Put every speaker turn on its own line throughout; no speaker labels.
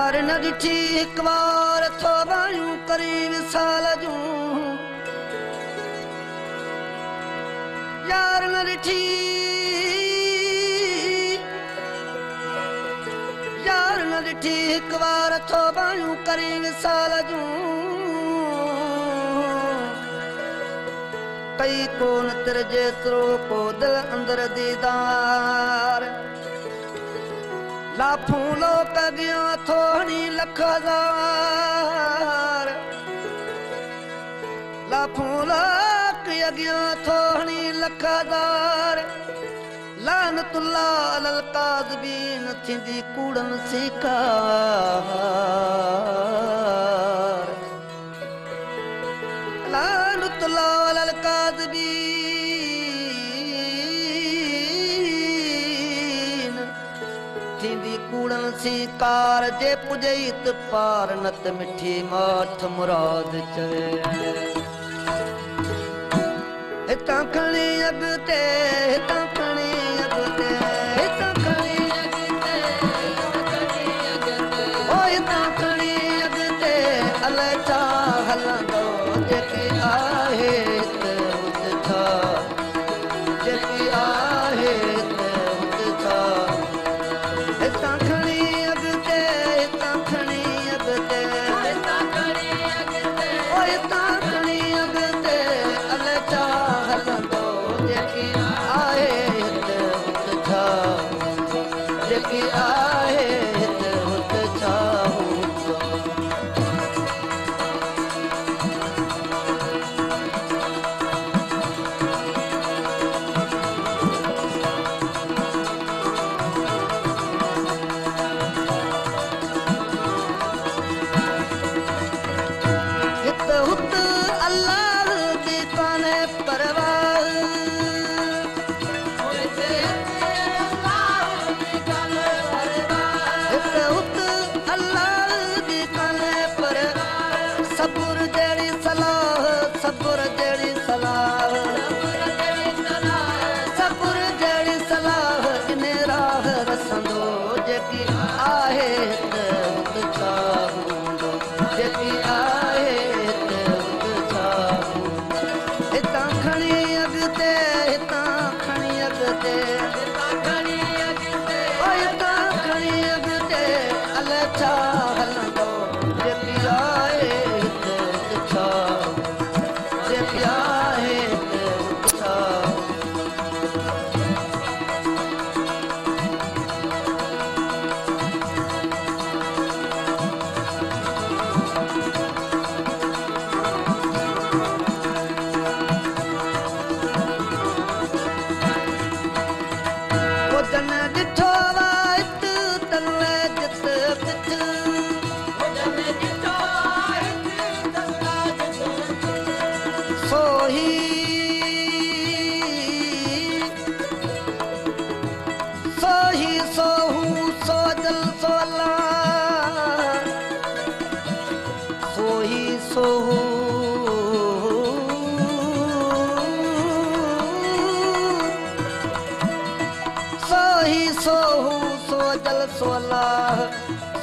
यार न ॾिठी हिकु बार थो बायूं करी विसाल जूं यार न ॾिठी यार न ॾिठी हिकु बार थो बायूं करी विसाल जूं कई कोन तिर जेतिरो को दिल अंदर दीदार लाफूं लोक अॻियां थोड़ी लख हज़ार लाफूं लोक अॻियां थोड़ी लख हज़ार लानतुल्लाह अलल काज़िबीन थींदी कूड़न सिकार लानतुल्लाह अलल काज़िबीन थींदी कूड़न सिकार जे पुॼई त पार न त मिठी माठ मुराद चवे हितां खणी अॻिते हितां खणी अॻिते हितां खणी अॻिते ओ हितां खणी अॻिते अलाए छा हलंदो जेकी आहे हिते हुते छा जेकी आहे हिते हुते छा हितां खणी अॻिते हितां खणी अॻिते हितां खणी अॻिते ओ हितां खणी अॻिते अलाए छा हलंदो जेकी आहे हिते हुते छा जेकी आहे हिते हुते छा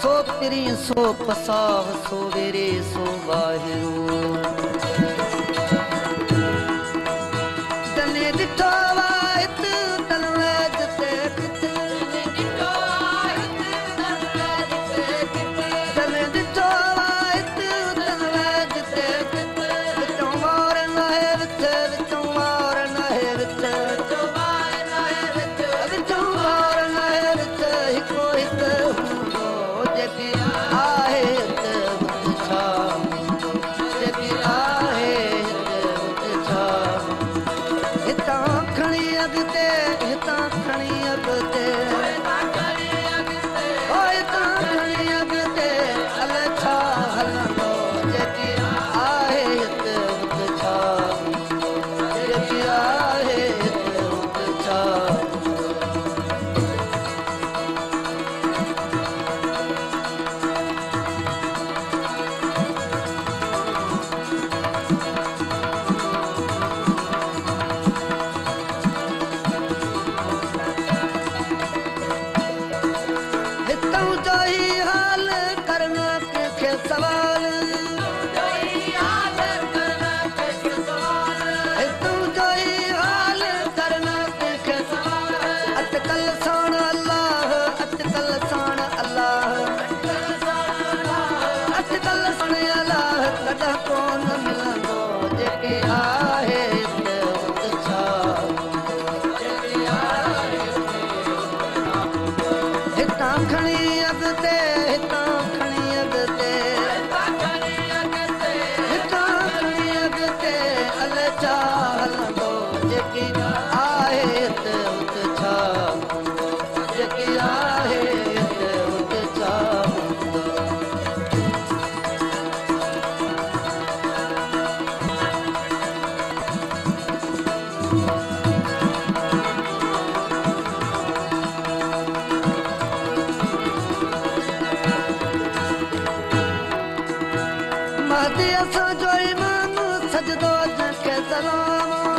सो पिरी सो पसाह सो वेरे सो बाहिरो तने ॾिठो वाइत तन वैजते किथे ॾिठो वाइत तन वैजते किथे तने ॾिठो वाइत तन वैजते किथे विचों वार न है विथे विचों वार न है विथे विचों वार न है विथे विचों वार न है विथे हिकु हिकु जेकी आहे हिते हुते छा जेकी छा हलंदो जेकी आहे हिते हुते छा हूंदो जेकी आहे हिते हुते छा हूंदो महदी असांजो ईमान सजदो जंहिंखे सलाम